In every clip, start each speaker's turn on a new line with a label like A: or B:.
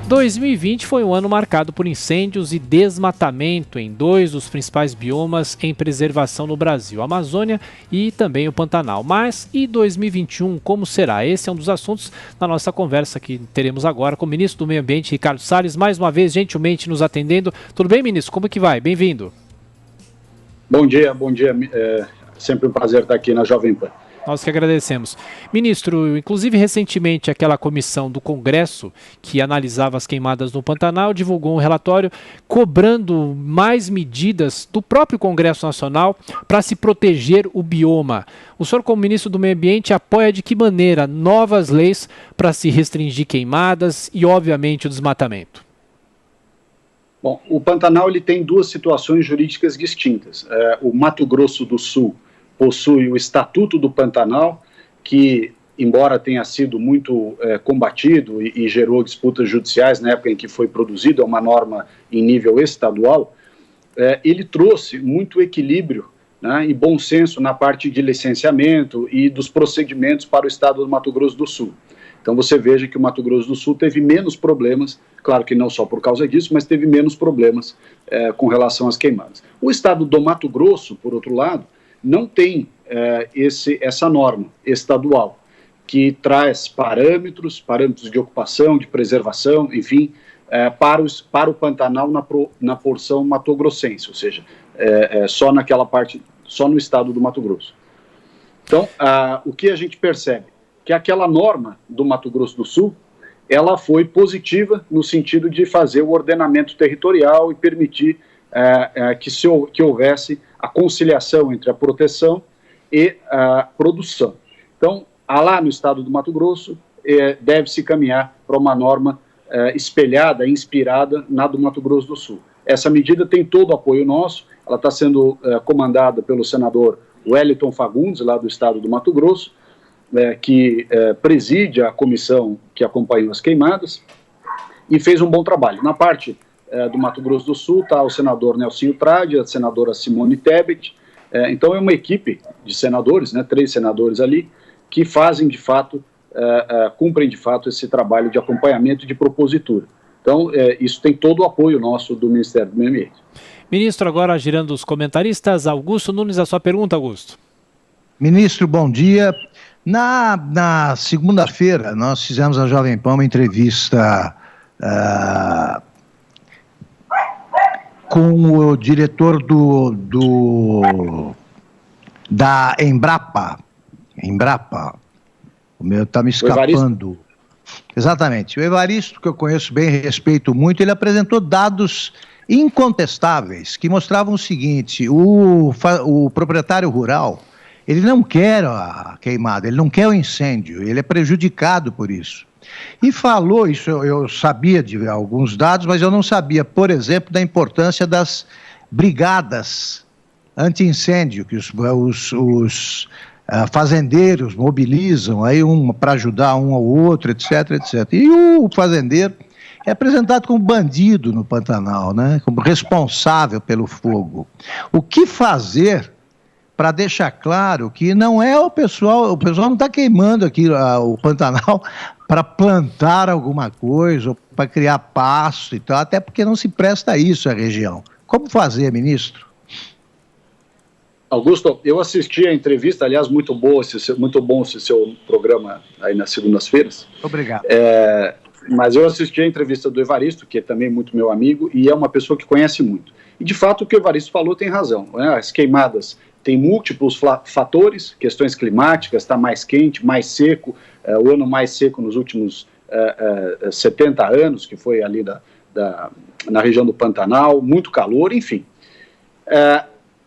A: 2020 foi um ano marcado por incêndios e desmatamento em dois dos principais biomas em preservação no Brasil, a Amazônia e também o Pantanal. Mas e 2021, como será? Esse é um dos assuntos da nossa conversa que teremos agora com o ministro do Meio Ambiente, Ricardo Salles, mais uma vez gentilmente nos atendendo. Tudo bem, ministro? Como que vai? Bem-vindo.
B: Bom dia. É sempre um prazer estar aqui na Jovem Pan.
A: Nós que agradecemos. Ministro, inclusive recentemente aquela comissão do Congresso que analisava as queimadas no Pantanal divulgou um relatório cobrando mais medidas do próprio Congresso Nacional para se proteger o bioma. O senhor, como ministro do Meio Ambiente, apoia de que maneira novas leis para se restringir queimadas e, obviamente, o desmatamento?
B: Bom, o Pantanal ele tem duas situações jurídicas distintas. O Mato Grosso do Sul possui o Estatuto do Pantanal, que, embora tenha sido muito combatido e gerou disputas judiciais na época em que foi produzido, é uma norma em nível estadual, ele trouxe muito equilíbrio, né, e bom senso na parte de licenciamento e dos procedimentos para o estado do Mato Grosso do Sul. Então você veja que o Mato Grosso do Sul teve menos problemas, claro que não só por causa disso, mas teve menos problemas com relação às queimadas. O estado do Mato Grosso, por outro lado, não tem essa norma estadual, que traz parâmetros de ocupação, de preservação, enfim, para o Pantanal na porção matogrossense, ou seja, só naquela parte, só no estado do Mato Grosso. Então, o que a gente percebe? Que aquela norma do Mato Grosso do Sul, ela foi positiva no sentido de fazer o ordenamento territorial e permitir que houvesse a conciliação entre a proteção e a produção. Então, lá no estado do Mato Grosso, deve-se caminhar para uma norma espelhada, inspirada na do Mato Grosso do Sul. Essa medida tem todo o apoio nosso, ela está sendo comandada pelo senador Wellington Fagundes, lá do estado do Mato Grosso, que preside a comissão que acompanhou as queimadas e fez um bom trabalho. Na parte do Mato Grosso do Sul está o senador Nelsinho Trade, a senadora Simone Tebet. Então é uma equipe de senadores, 3 senadores ali, que fazem de fato, cumprem de fato esse trabalho de acompanhamento e de propositura. Então isso tem todo o apoio nosso do Ministério do Meio Ambiente.
A: Ministro, agora girando os comentaristas, Augusto Nunes, a sua pergunta, Augusto.
C: Ministro, bom dia. Na segunda-feira nós fizemos na Jovem Pan uma entrevista com o diretor da Embrapa, o meu está me escapando. Exatamente, o Evaristo, que eu conheço bem e respeito muito, ele apresentou dados incontestáveis que mostravam o seguinte: o proprietário rural, ele não quer a queimada, ele não quer o incêndio, ele é prejudicado por isso. E falou, isso eu sabia de alguns dados, mas eu não sabia, por exemplo, da importância das brigadas anti-incêndio, que os fazendeiros mobilizam aí para ajudar um ao outro, etc, etc. E o fazendeiro é apresentado como bandido no Pantanal, né? Como responsável pelo fogo. O que fazer para deixar claro que não é o pessoal não está queimando aqui o Pantanal para plantar alguma coisa, ou para criar pasto e tal, até porque não se presta a isso a região. Como fazer, ministro?
B: Augusto, eu assisti a entrevista, aliás, muito bom esse seu programa aí nas segundas-feiras.
C: Obrigado.
B: Mas eu assisti a entrevista do Evaristo, que é também muito meu amigo, e é uma pessoa que conhece muito. E, de fato, o que o Evaristo falou tem razão, né? As queimadas têm múltiplos fatores, questões climáticas, está mais quente, mais seco, o ano mais seco nos últimos 70 anos, que foi ali na região do Pantanal, muito calor, enfim.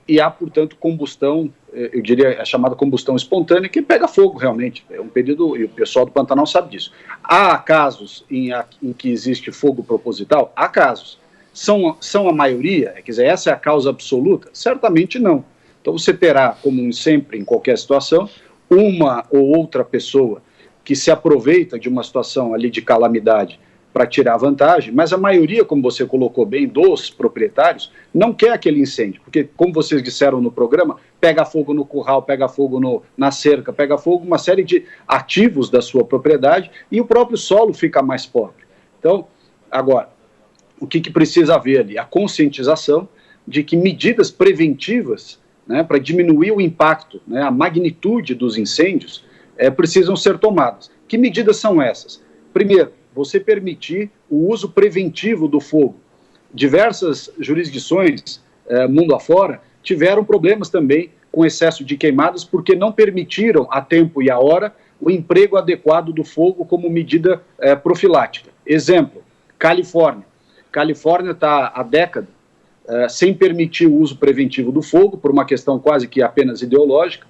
B: E há, portanto, combustão, eu diria a chamada combustão espontânea, que pega fogo realmente, é um período, e o pessoal do Pantanal sabe disso. Há casos em que existe fogo proposital? Há casos. São a maioria? Quer dizer, essa é a causa absoluta? Certamente não. Então você terá, como sempre em qualquer situação, uma ou outra pessoa que se aproveita de uma situação ali de calamidade para tirar vantagem, mas a maioria, como você colocou bem, dos proprietários, não quer aquele incêndio, porque, como vocês disseram no programa, pega fogo no curral, pega fogo na cerca, pega fogo uma série de ativos da sua propriedade e o próprio solo fica mais pobre. Então, Agora, o que precisa haver ali? A conscientização de que medidas preventivas, né, para diminuir o impacto, né, a magnitude dos incêndios, precisam ser tomadas. Que medidas são essas? Primeiro, você permitir o uso preventivo do fogo. Diversas jurisdições, mundo afora, tiveram problemas também com excesso de queimadas porque não permitiram a tempo e a hora o emprego adequado do fogo como medida profilática. Exemplo, Califórnia. Califórnia está há décadas sem permitir o uso preventivo do fogo, por uma questão quase que apenas ideológica,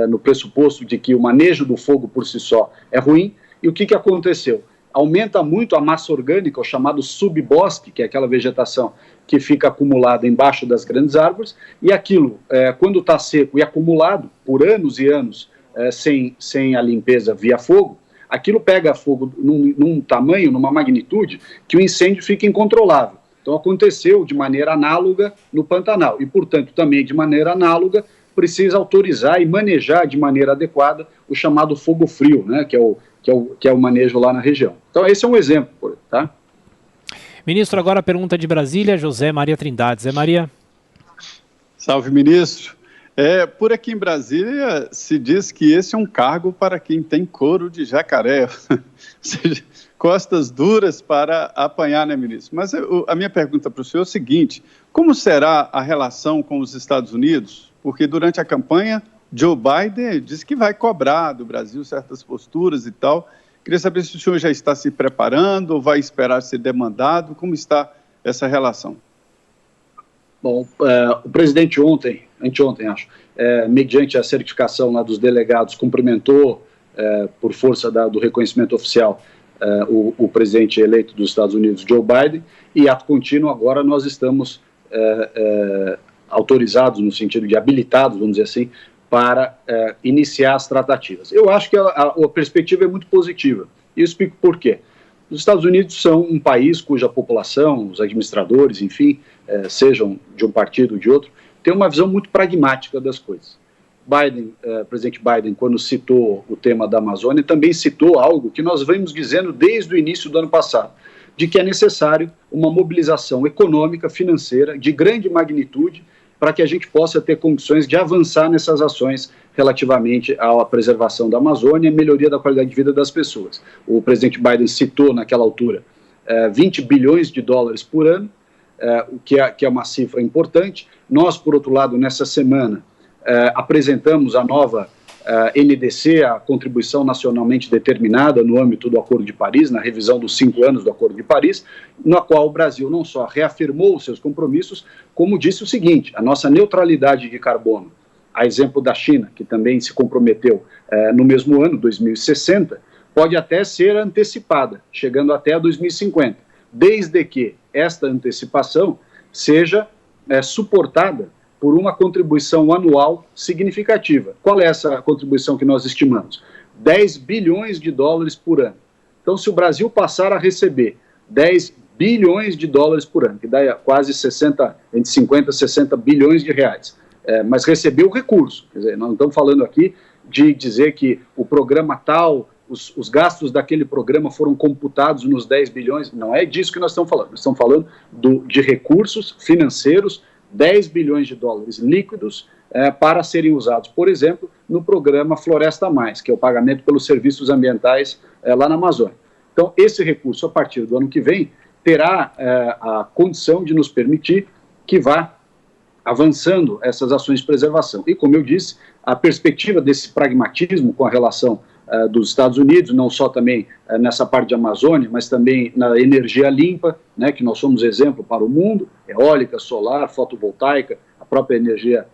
B: no pressuposto de que o manejo do fogo por si só é ruim. E o que aconteceu? Aumenta muito a massa orgânica, o chamado subbosque, que é aquela vegetação que fica acumulada embaixo das grandes árvores, e aquilo, quando está seco e acumulado por anos e anos sem a limpeza via fogo, aquilo pega fogo num tamanho, numa magnitude, que o incêndio fica incontrolável. Então aconteceu de maneira análoga no Pantanal, e portanto também de maneira análoga precisa autorizar e manejar de maneira adequada o chamado fogo frio, né, que é o manejo lá na região. Então esse é um exemplo, tá?
A: Ministro, agora a pergunta de Brasília, José Maria Trindade. Zé Maria.
D: Salve, ministro. Por aqui em Brasília se diz que esse é um cargo para quem tem couro de jacaré, ou seja, costas duras para apanhar, né, ministro? Mas a minha pergunta para o senhor é o seguinte: como será a relação com os Estados Unidos? Porque durante a campanha, Joe Biden disse que vai cobrar do Brasil certas posturas e tal. Queria saber se o senhor já está se preparando ou vai esperar ser demandado. Como está essa relação?
B: Bom, o presidente anteontem, acho, mediante a certificação lá dos delegados, cumprimentou, por força do reconhecimento oficial, o presidente eleito dos Estados Unidos, Joe Biden, e ato contínuo agora nós estamos autorizados, no sentido de habilitados, vamos dizer assim, para iniciar as tratativas. Eu acho que a perspectiva é muito positiva, e eu explico por quê. Os Estados Unidos são um país cuja população, os administradores, enfim, sejam de um partido ou de outro, tem uma visão muito pragmática das coisas. Presidente Biden, quando citou o tema da Amazônia, também citou algo que nós vemos dizendo desde o início do ano passado, de que é necessário uma mobilização econômica, financeira, de grande magnitude, para que a gente possa ter condições de avançar nessas ações relativamente à preservação da Amazônia e melhoria da qualidade de vida das pessoas. O presidente Biden citou naquela altura 20 bilhões de dólares por ano, o que é uma cifra importante. Nós, por outro lado, nessa semana, apresentamos a nova NDC, a contribuição nacionalmente determinada no âmbito do Acordo de Paris, na revisão dos 5 anos do Acordo de Paris, na qual o Brasil não só reafirmou os seus compromissos, como disse o seguinte: a nossa neutralidade de carbono, a exemplo da China, que também se comprometeu no mesmo ano, 2060, pode até ser antecipada, chegando até 2050, desde que esta antecipação seja suportada por uma contribuição anual significativa. Qual é essa contribuição que nós estimamos? 10 bilhões de dólares por ano. Então, se o Brasil passar a receber 10 bilhões de dólares por ano, que dá quase entre 50 e 60 bilhões de reais, mas recebeu o recurso, quer dizer, nós não estamos falando aqui de dizer que o programa tal, os gastos daquele programa foram computados nos 10 bilhões, não é disso que nós estamos falando. Nós estamos falando de recursos financeiros, 10 bilhões de dólares líquidos para serem usados, por exemplo, no programa Floresta Mais, que é o pagamento pelos serviços ambientais lá na Amazônia. Então, esse recurso, a partir do ano que vem, terá a condição de nos permitir que vá avançando essas ações de preservação. E, como eu disse, a perspectiva desse pragmatismo com a relação dos Estados Unidos, não só também nessa parte de Amazônia, mas também na energia limpa, né, que nós somos exemplo para o mundo, eólica, solar, fotovoltaica, a própria energia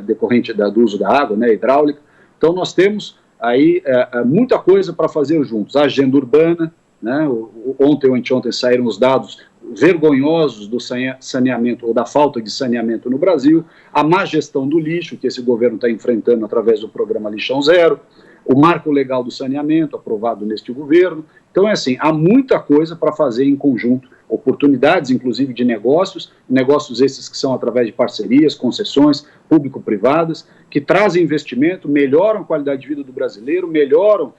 B: decorrente do uso da água, né, hidráulica. Então nós temos aí muita coisa para fazer juntos. A agenda urbana, né, ontem ou anteontem saíram os dados vergonhosos do saneamento ou da falta de saneamento no Brasil, a má gestão do lixo que esse governo está enfrentando através do programa Lixão Zero, o marco legal do saneamento, aprovado neste governo. Então, assim, há muita coisa para fazer em conjunto, oportunidades, inclusive, de negócios esses que são através de parcerias, concessões público-privadas, que trazem investimento, melhoram a qualidade de vida do brasileiro, melhoram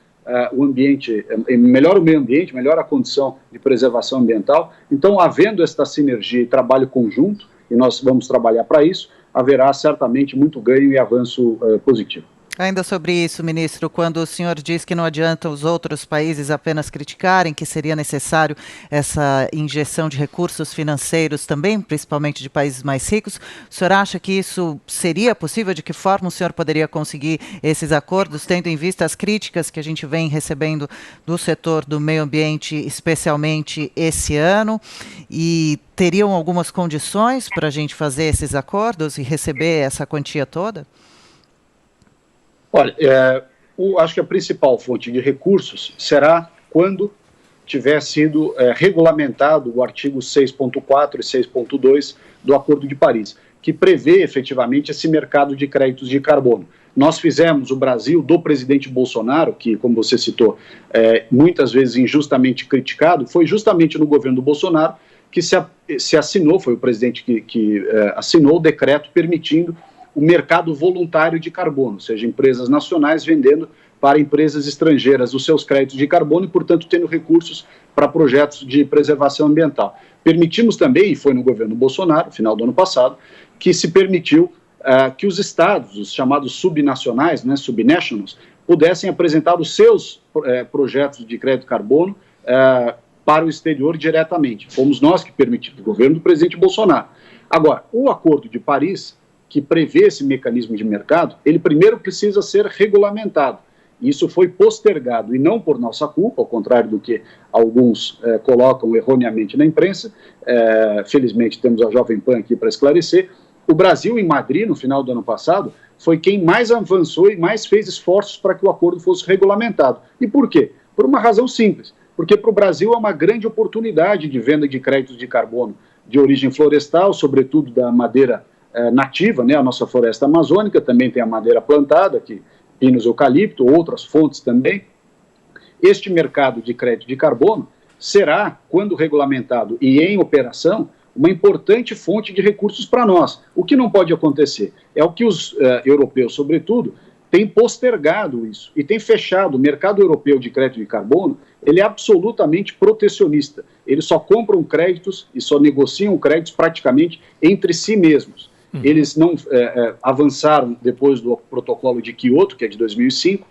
B: o ambiente, melhora o meio ambiente, melhora a condição de preservação ambiental. Então, havendo esta sinergia e trabalho conjunto, e nós vamos trabalhar para isso, haverá certamente muito ganho e avanço positivo.
E: Ainda sobre isso, ministro, quando o senhor diz que não adianta os outros países apenas criticarem, que seria necessário essa injeção de recursos financeiros também, principalmente de países mais ricos, o senhor acha que isso seria possível? De que forma o senhor poderia conseguir esses acordos, tendo em vista as críticas que a gente vem recebendo do setor do meio ambiente, especialmente esse ano? E teriam algumas condições para a gente fazer esses acordos e receber essa quantia toda?
B: Olha, acho que a principal fonte de recursos será quando tiver sido regulamentado o artigo 6.4 e 6.2 do Acordo de Paris, que prevê efetivamente esse mercado de créditos de carbono. Nós fizemos, o Brasil, do presidente Bolsonaro, que, como você citou, muitas vezes injustamente criticado, foi justamente no governo do Bolsonaro que se assinou, foi o presidente que assinou o decreto permitindo o mercado voluntário de carbono, ou seja, empresas nacionais vendendo para empresas estrangeiras os seus créditos de carbono e, portanto, tendo recursos para projetos de preservação ambiental. Permitimos também, e foi no governo Bolsonaro, final do ano passado, que se permitiu que os estados, os chamados subnacionais, né, subnationals, pudessem apresentar os seus projetos de crédito de carbono para o exterior diretamente. Fomos nós que permitimos, o governo do presidente Bolsonaro. Agora, o Acordo de Paris, que prevê esse mecanismo de mercado, ele primeiro precisa ser regulamentado. Isso foi postergado, e não por nossa culpa, ao contrário do que alguns colocam erroneamente na imprensa. Felizmente temos a Jovem Pan aqui para esclarecer. O Brasil, em Madrid, no final do ano passado, foi quem mais avançou e mais fez esforços para que o acordo fosse regulamentado. E por quê? Por uma razão simples. Porque para o Brasil é uma grande oportunidade de venda de créditos de carbono de origem florestal, sobretudo da madeira nativa, né, a nossa floresta amazônica, também tem a madeira plantada, que pinos, eucalipto, outras fontes também. Este mercado de crédito de carbono será, quando regulamentado e em operação, uma importante fonte de recursos para nós. O que não pode acontecer é o que os europeus, sobretudo, têm postergado isso e têm fechado. O mercado europeu de crédito de carbono, ele é absolutamente protecionista. Eles só compram créditos e só negociam créditos praticamente entre si mesmos. Eles não avançaram depois do protocolo de Kyoto, que é de 2005,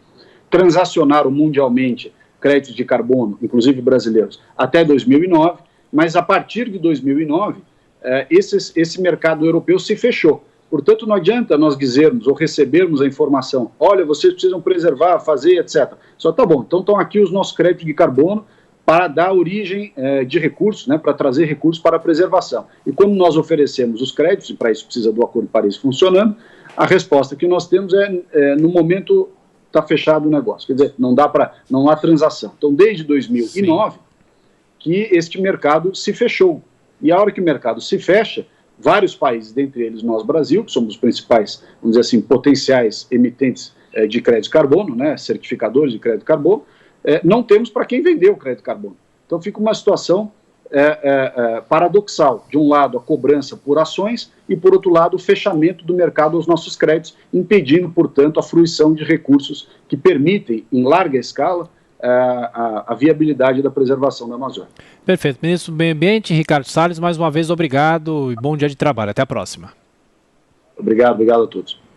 B: transacionaram mundialmente créditos de carbono, inclusive brasileiros, até 2009, mas a partir de 2009, esse mercado europeu se fechou. Portanto, não adianta nós dizermos ou recebermos a informação, olha, vocês precisam preservar, fazer, etc. Só tá bom, então estão aqui os nossos créditos de carbono, para dar origem de recursos, né, para trazer recursos para a preservação. E quando nós oferecemos os créditos, e para isso precisa do Acordo de Paris funcionando, a resposta que nós temos no momento, está fechado o negócio. Quer dizer, não há transação. Então, desde 2009, que este mercado se fechou. E a hora que o mercado se fecha, vários países, dentre eles nós, Brasil, que somos os principais, vamos dizer assim, potenciais emitentes de crédito de carbono, né, certificadores de crédito de carbono, não temos para quem vender o crédito de carbono. Então fica uma situação paradoxal. De um lado, a cobrança por ações e, por outro lado, o fechamento do mercado aos nossos créditos, impedindo, portanto, a fruição de recursos que permitem, em larga escala, a viabilidade da preservação da Amazônia.
A: Perfeito. Ministro do Meio Ambiente, Ricardo Salles, mais uma vez, obrigado e bom dia de trabalho. Até a próxima.
B: Obrigado a todos.